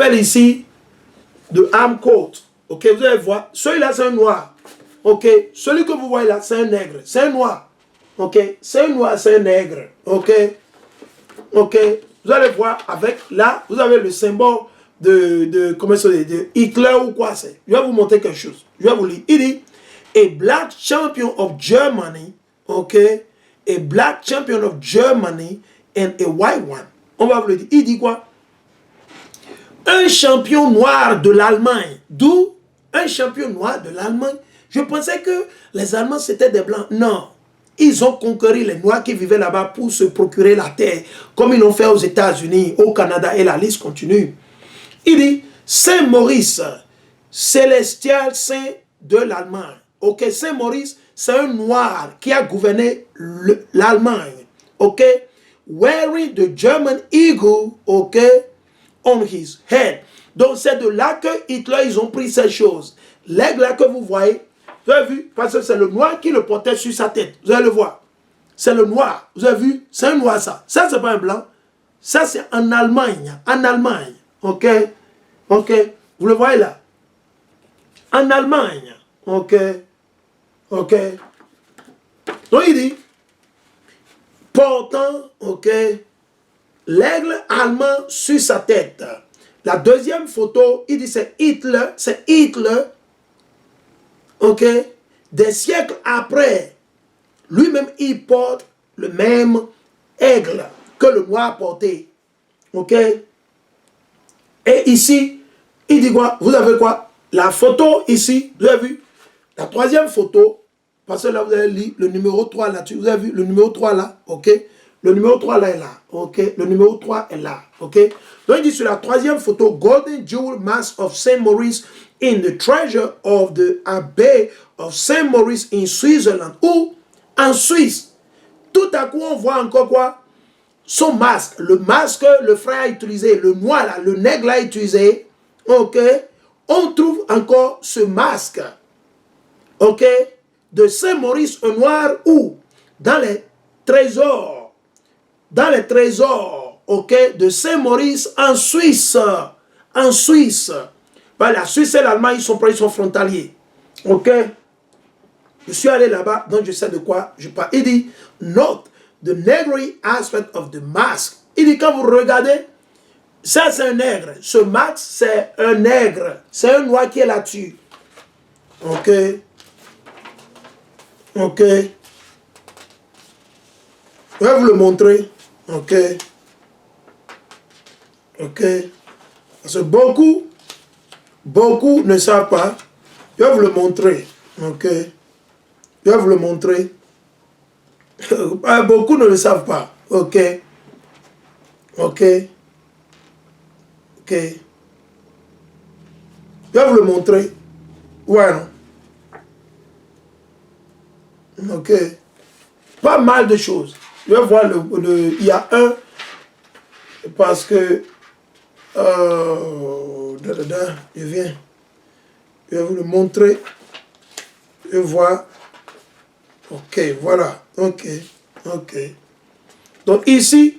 s'appelle ici de Armcourt. Ok, vous allez voir. Celui-là, c'est un noir. Ok, celui que vous voyez là, c'est un nègre. C'est un noir. Ok, c'est un noir, c'est un nègre. Ok, ok. Vous allez voir avec là, vous avez le symbole comment ça dit, de Hitler ou quoi c'est. Je vais vous montrer quelque chose. Je vais vous lire. Il dit, a black champion of Germany, ok, a black champion of Germany and a white one. On va vous le dire. Il dit quoi? Un champion noir de l'Allemagne. D'où un champion noir de l'Allemagne. Je pensais que les Allemands c'était des blancs. Non. Ils ont conquéri les noirs qui vivaient là-bas pour se procurer la terre, comme ils l'ont fait aux États-Unis, au Canada, et la liste continue. Il dit, Saint-Maurice, célestial saint de l'Allemagne. Ok, Saint-Maurice, c'est un noir qui a gouverné l'Allemagne. Ok, wearing the German eagle, ok, on his head. Donc c'est de là que Hitler, ils ont pris ces choses. L'aigle là que vous voyez, vous avez vu, parce que c'est le noir qui le portait sur sa tête. Vous allez le voir. C'est le noir. Vous avez vu? C'est un noir ça. Ça, c'est pas un blanc. Ça, c'est en Allemagne. En Allemagne. Ok? Ok? Vous le voyez là? En Allemagne. Ok? Ok? Donc il dit, portant, ok, l'aigle allemand sur sa tête. La deuxième photo, il dit c'est Hitler, ok, des siècles après, lui-même il porte le même aigle que le noir portait, ok. Et ici, il dit quoi? Vous avez quoi? La photo ici, vous avez vu? La troisième photo, parce que là vous avez lu le numéro 3 là-dessus, vous avez vu le numéro 3 là, ok. Le numéro 3 là est là, ok. Le numéro 3 est là, ok. Donc il dit sur la troisième photo, Golden Jewel Mask of Saint Maurice in the treasure of the Abbey of Saint Maurice in Switzerland. Ou en Suisse. Tout à coup on voit encore quoi? Son masque, le masque que le frère a utilisé, le noir là, le nègre l'a utilisé, ok. On trouve encore ce masque, ok, de Saint Maurice au noir où? Dans les trésors. Dans les trésors, ok, de Saint-Maurice en Suisse. En Suisse. Ben, la Suisse et l'Allemagne, ils sont frontaliers. Ok. Je suis allé là-bas, donc je sais de quoi je parle. Il dit, note the negri aspect of the mask. Il dit, quand vous regardez, ça c'est un nègre. Ce masque, c'est un nègre. C'est un noir qui est là-dessus. Ok. Ok. Je vais vous le montrer. Ok. Ok. Parce que beaucoup ne savent pas. Je vais vous le montrer. Ok. Je vais vous le montrer. Beaucoup ne le savent pas. Ok. Ok. Ok. Je vais vous le montrer. Ouais, non? Ok. Pas mal de choses. Je vais voir il y a un. Parce que. Je viens. Je vais vous le montrer. Je vois. Ok, voilà. Ok. Ok. Donc ici,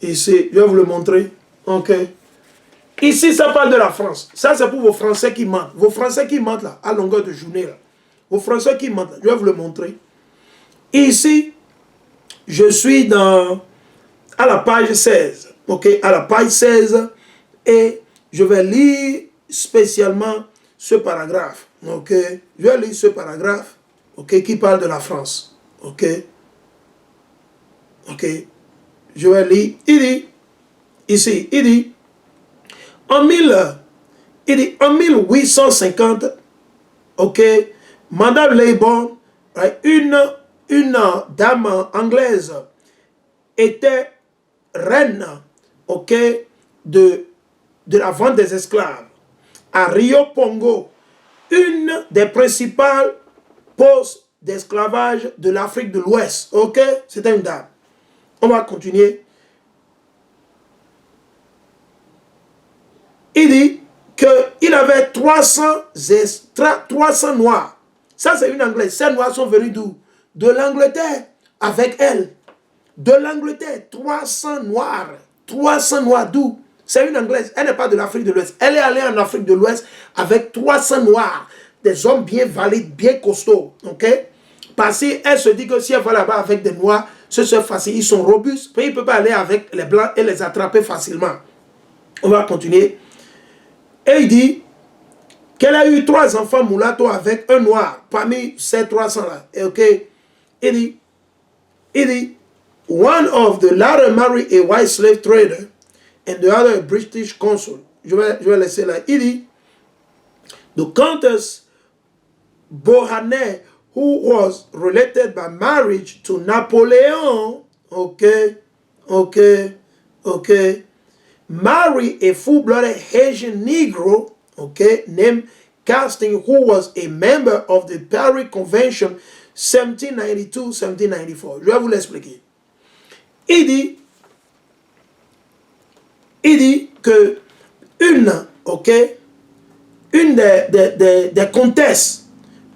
je vais vous le montrer. Ok. Ici, ça parle de la France. Ça, c'est pour vos Français qui mentent. Vos Français qui mentent là, à longueur de journée là. Vos Français qui mentent là. Je vais vous le montrer. Ici, je suis à la page 16. Ok, à la page 16. Et je vais lire spécialement ce paragraphe. Ok, je vais lire ce paragraphe. Ok, qui parle de la France. Ok. Ok. Je vais lire. Il dit, ici, il dit, en 1850, ok, Madame Leybourne, une dame anglaise, était reine, ok, de la vente des esclaves à Rio Pongo, une des principales postes d'esclavage de l'Afrique de l'Ouest, ok, c'était une dame. On va continuer. Il dit qu'il avait 300 noirs. Ça, c'est une Anglaise. Ces noirs sont venus d'où? De l'Angleterre, avec elle. De l'Angleterre, 300 noirs. 300 noirs d'où? C'est une Anglaise. Elle n'est pas de l'Afrique de l'Ouest. Elle est allée en Afrique de l'Ouest avec 300 Noirs. Des hommes bien valides, bien costauds. Ok? Parce qu'elle se dit que si elle va là-bas avec des Noirs, ce serait facile. Ils sont robustes. Mais il ne peut pas aller avec les Blancs et les attraper facilement. On va continuer. Et il dit qu'elle a eu 3 enfants mulatto avec un Noir. Parmi ces 300-là. Ok? Il dit, one of the latter married a white slave trader and the other a British consul. Je vais laisser là. Il dit, the Countess Beauharnais, who was related by marriage to Napoleon, married a full-blooded Haitian Negro, named Casting, who was a member of the Paris Convention 1792-1794. Je vais vous l'expliquer. Il dit que une des comtesses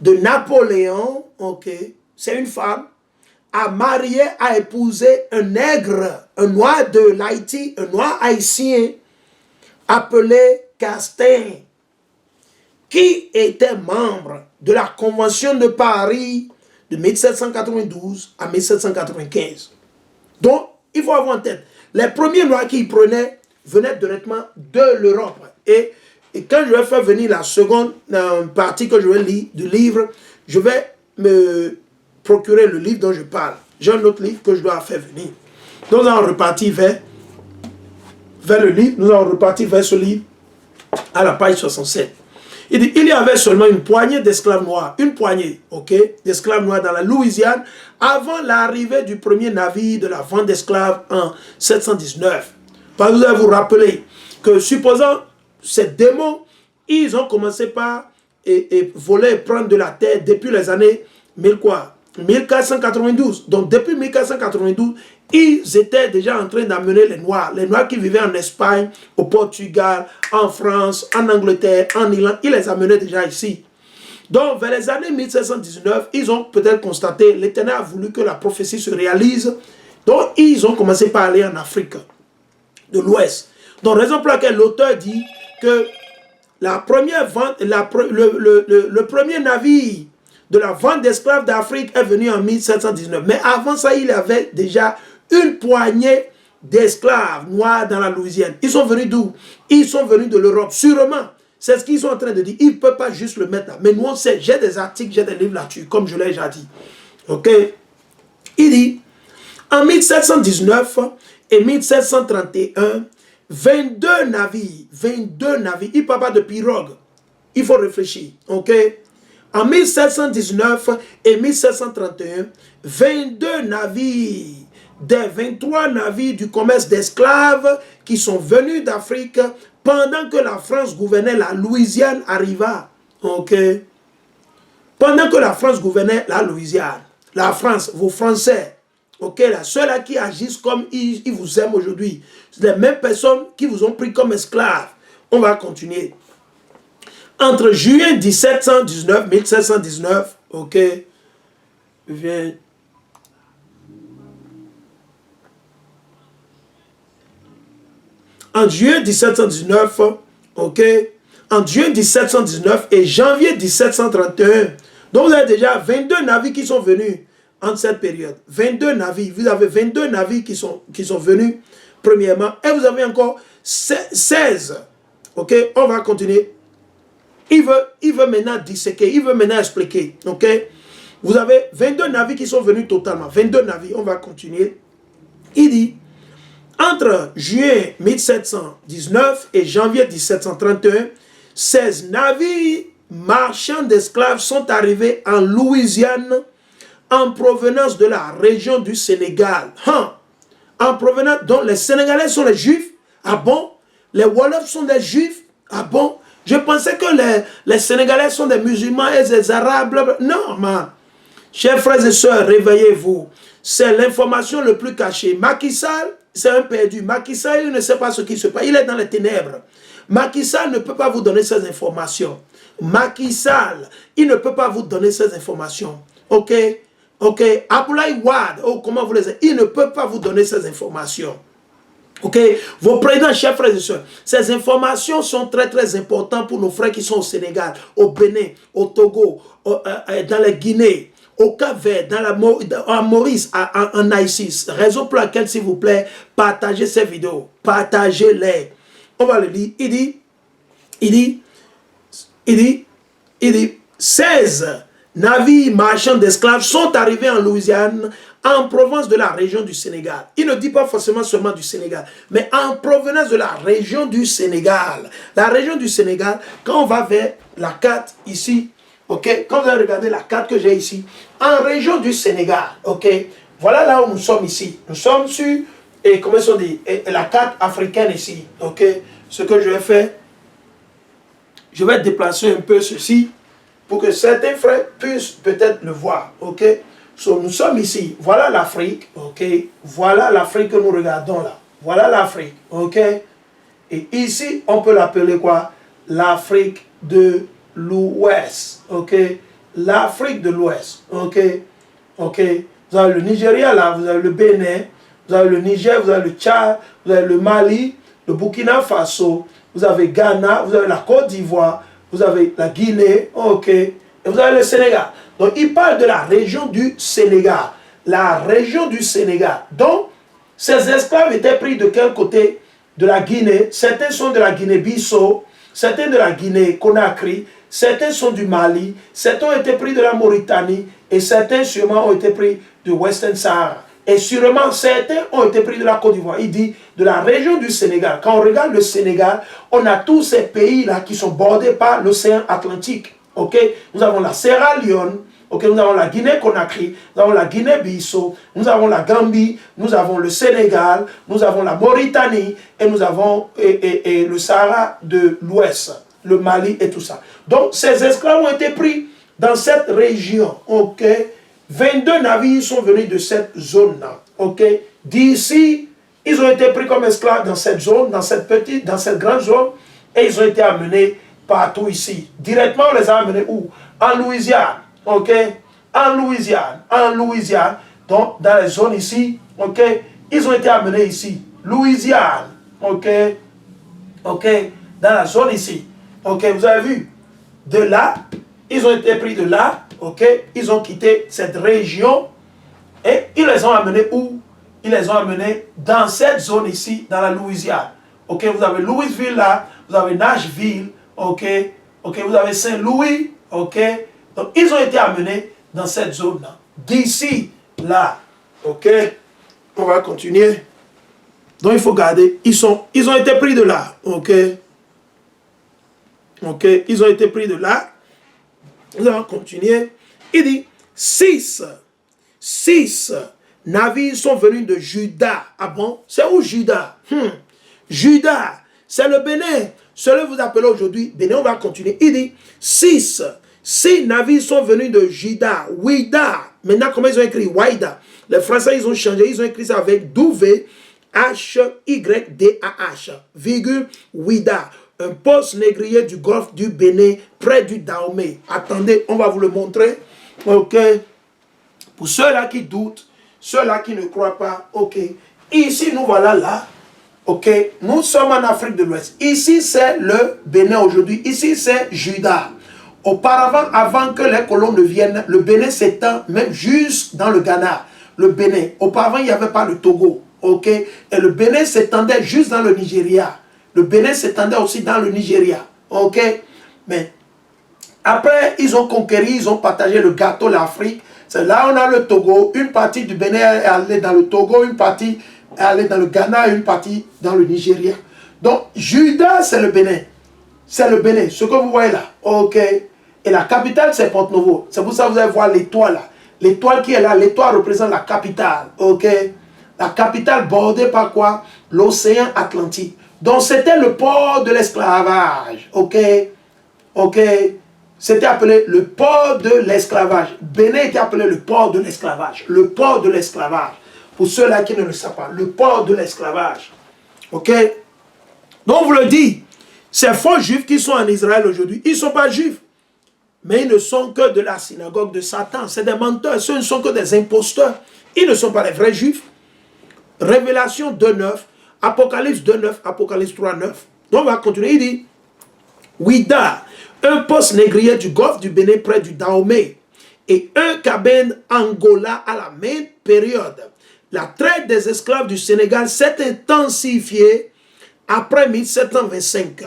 de Napoléon, c'est une femme, a épousé un nègre, un noir de l'Haïti, un noir haïtien, appelé Castin, qui était membre de la Convention de Paris de 1792 à 1795. Donc, il faut avoir en tête, les premiers noirs qu'ils prenaient venaient directement de l'Europe. Et quand je vais faire venir la seconde partie que je vais lire du livre, je vais me procurer le livre dont je parle. J'ai un autre livre que je dois faire venir. Donc, nous allons repartir vers le livre. Nous allons repartir vers ce livre à la page 67. Il dit, il y avait seulement une poignée d'esclaves noirs, une poignée, d'esclaves noirs dans la Louisiane avant l'arrivée du premier navire de la vente d'esclaves en 719. Parce que vous allez vous rappeler que, supposons ces démons, ils ont commencé par voler et prendre de la terre depuis les années 1492. Donc, depuis 1492, ils étaient déjà en train d'amener les Noirs qui vivaient en Espagne, au Portugal, en France, en Angleterre, en Irlande, ils les amenaient déjà ici. Donc, vers les années 1719, ils ont peut-être constaté, l'Éternel a voulu que la prophétie se réalise. Donc, ils ont commencé par aller en Afrique de l'Ouest. Donc, raison pour laquelle l'auteur dit que la première vente, le premier navire de la vente d'esclaves d'Afrique est venu en 1719. Mais avant ça, il y avait déjà une poignée d'esclaves noirs dans la Louisiane. Ils sont venus d'où? Ils sont venus de l'Europe, sûrement. C'est ce qu'ils sont en train de dire. Ils ne peuvent pas juste le mettre là. Mais nous, on sait, j'ai des articles, j'ai des livres là-dessus, comme je l'ai déjà dit. Il dit, en 1719 et 1731, 22 navires, il ne parle pas de pirogue. Il faut réfléchir, En 1719 et 1731, 22 navires, des 23 navires du commerce d'esclaves qui sont venus d'Afrique pendant que la France gouvernait la Louisiane arriva. Pendant que la France gouvernait la Louisiane, la France, vos Français, ceux-là qui agissent comme ils vous aiment aujourd'hui, c'est les mêmes personnes qui vous ont pris comme esclaves. On va continuer. Entre juillet 1719, 1719, en juillet 1719, en juin 1719 et janvier 1731, donc vous avez déjà 22 navires qui sont venus en cette période. 22 navires, vous avez 22 navires qui sont venus premièrement, et vous avez encore 16, on va continuer. Il veut maintenant disséquer, il veut maintenant expliquer, Vous avez 22 navires qui sont venus totalement, 22 navires, on va continuer. Il dit, entre juillet 1719 et janvier 1731, 16 navires marchands d'esclaves sont arrivés en Louisiane en provenance de la région du Sénégal. En provenance, donc les Sénégalais sont les Juifs. Ah bon? Les Wolofs sont des Juifs. Ah bon? Je pensais que les Sénégalais sont des musulmans et des Arabes. Blablabla. Non, man. Chers frères et sœurs, réveillez-vous. C'est l'information le plus cachée. Macky Sall, c'est un perdu. Macky Sall, il ne sait pas ce qui se passe. Il est dans les ténèbres. Macky Sall ne peut pas vous donner ces informations. Macky Sall, il ne peut pas vous donner ces informations. Abdoulaye Wade, comment vous les avez? Il ne peut pas vous donner ces informations. Ok, vos présidents, chers frères et sœurs, ces informations sont très très importantes pour nos frères qui sont au Sénégal, au Bénin, au Togo, dans la Guinée, au Cap-Vert, en Maurice, en Haïti. Raison pour laquelle, s'il vous plaît, partagez ces vidéos, partagez-les. On va le lire. Il dit, 16 navires marchands d'esclaves sont arrivés en Louisiane, en provenance de la région du Sénégal. Il ne dit pas forcément seulement du Sénégal, mais en provenance de la région du Sénégal. La région du Sénégal, quand on va vers la carte ici, ok, quand vous allez regarder la carte que j'ai ici, en région du Sénégal, ok, voilà là où nous sommes ici. Nous sommes sur, et comment on dit, la carte africaine ici, ok. Ce que je vais faire, je vais déplacer un peu ceci pour que certains frères puissent peut-être le voir, ok. So, nous sommes ici, voilà l'Afrique, ok. Voilà l'Afrique que nous regardons là. Voilà l'Afrique, ok. Et ici, on peut l'appeler quoi? L'Afrique de l'Ouest, ok. L'Afrique de l'Ouest, ok. Ok. Vous avez le Nigeria là, vous avez le Bénin, vous avez le Niger, vous avez le Tchad, vous avez le Mali, le Burkina Faso, vous avez Ghana, vous avez la Côte d'Ivoire, vous avez la Guinée, ok. Et vous avez le Sénégal. Donc, il parle de la région du Sénégal. La région du Sénégal. Donc, ces esclaves étaient pris de quel côté? De la Guinée. Certains sont de la Guinée-Bissau, certains de la Guinée-Conakry, certains sont du Mali, certains ont été pris de la Mauritanie et certains sûrement ont été pris du Western Sahara. Et sûrement certains ont été pris de la Côte d'Ivoire. Il dit de la région du Sénégal. Quand on regarde le Sénégal, on a tous ces pays-là qui sont bordés par l'océan Atlantique. Ok, nous avons la Sierra Leone, ok, nous avons la Guinée-Conakry, nous avons la Guinée-Bissau, nous avons la Gambie, nous avons le Sénégal, nous avons la Mauritanie et nous avons le Sahara de l'Ouest, le Mali et tout ça. Donc ces esclaves ont été pris dans cette région, ok. 22 navires sont venus de cette zone-là, ok. D'ici, ils ont été pris comme esclaves dans cette zone, dans cette grande zone, et ils ont été amenés partout ici. Directement, on les a amenés où? En Louisiane, ok? En Louisiane, donc dans les zones ici, ok? Ils ont été amenés ici. Louisiane, ok? Ok? Dans la zone ici, ok? Vous avez vu? De là, ils ont été pris de là, ok? Ils ont quitté cette région et ils les ont amenés où? Ils les ont amenés dans cette zone ici, dans la Louisiane. Ok? Vous avez Louisville là, vous avez Nashville, ok, ok, vous avez Saint-Louis, ok. Donc, ils ont été amenés dans cette zone-là. D'ici, là, ok. On va continuer. Donc, il faut garder. Ils ont été pris de là, ok. Ok, ils ont été pris de là. Nous allons continuer. Il dit, 6 navires sont venus de Juda. Ah bon? C'est où Juda? Juda, c'est le Bénin. Cela vous appelez aujourd'hui Bénin. On va continuer. Il dit 6 navires sont venus de Juda. Ouida. Maintenant, comment ils ont écrit Ouida? Les Français, ils ont changé. Ils ont écrit ça avec W-H-Y-D-A-H. Virgule Ouida. Un poste négrier du golfe du Bénin, près du Dahomey. Attendez, on va vous le montrer. Ok. Pour ceux-là qui doutent, ceux-là qui ne croient pas, ok. Ici, nous voilà là. Ok, nous sommes en Afrique de l'Ouest. Ici, c'est le Bénin aujourd'hui. Ici, c'est Juda. Auparavant, avant que les colons ne viennent, le Bénin s'étend même juste dans le Ghana. Le Bénin. Auparavant, il n'y avait pas le Togo. Ok, et le Bénin s'étendait juste dans le Nigeria. Le Bénin s'étendait aussi dans le Nigeria. Ok, mais après, ils ont conquéri, ils ont partagé le gâteau, l'Afrique. C'est là on a le Togo. Une partie du Bénin est allée dans le Togo, une partie aller dans le Ghana, une partie dans le Nigeria. Donc, Juda, c'est le Bénin. C'est le Bénin, ce que vous voyez là. Ok. Et la capitale, c'est Porto-Novo. C'est pour ça que vous allez voir l'étoile là. L'étoile qui est là, l'étoile représente la capitale. Ok. La capitale bordée par quoi? L'océan Atlantique. Donc, c'était le port de l'esclavage. Ok. Ok. C'était appelé le port de l'esclavage. Bénin était appelé le port de l'esclavage. Le port de l'esclavage. Pour ceux-là qui ne le savent pas, le port de l'esclavage. Ok? Donc, on vous le dit, ces faux juifs qui sont en Israël aujourd'hui, ils ne sont pas juifs. Mais ils ne sont que de la synagogue de Satan. C'est des menteurs. Ceux ne sont que des imposteurs. Ils ne sont pas les vrais juifs. Révélation 2.9. Apocalypse 2.9, Apocalypse 3.9. Donc on va continuer, il dit, Ouida, un poste négrier du golfe du Bénin près du Dahomey, et un Cabane Angola à la même période. La traite des esclaves du Sénégal s'est intensifiée après 1725.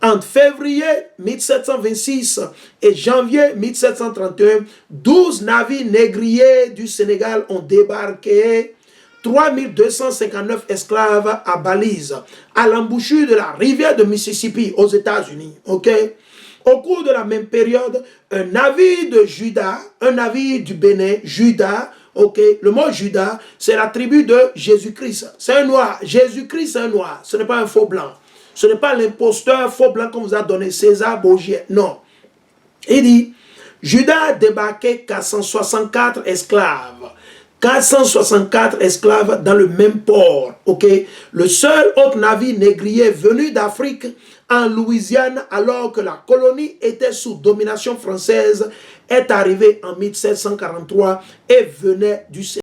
Entre février 1726 et janvier 1731, 12 navires négriers du Sénégal ont débarqué 3259 esclaves à Balize, à l'embouchure de la rivière de Mississippi aux États-Unis. Ok? Au cours de la même période, un navire de Juda, un navire du Bénin, Juda, ok, le mot Juda, c'est la tribu de Jésus-Christ. C'est un noir. Jésus-Christ, c'est un noir. Ce n'est pas un faux blanc. Ce n'est pas l'imposteur faux blanc qu'on vous a donné, César Borgia. Non. Il dit, Juda a débarqué 464 esclaves. 464 esclaves dans le même port. Ok. Le seul autre navire négrier venu d'Afrique en Louisiane, alors que la colonie était sous domination française, est arrivé en 1743 et venait du Sénégal.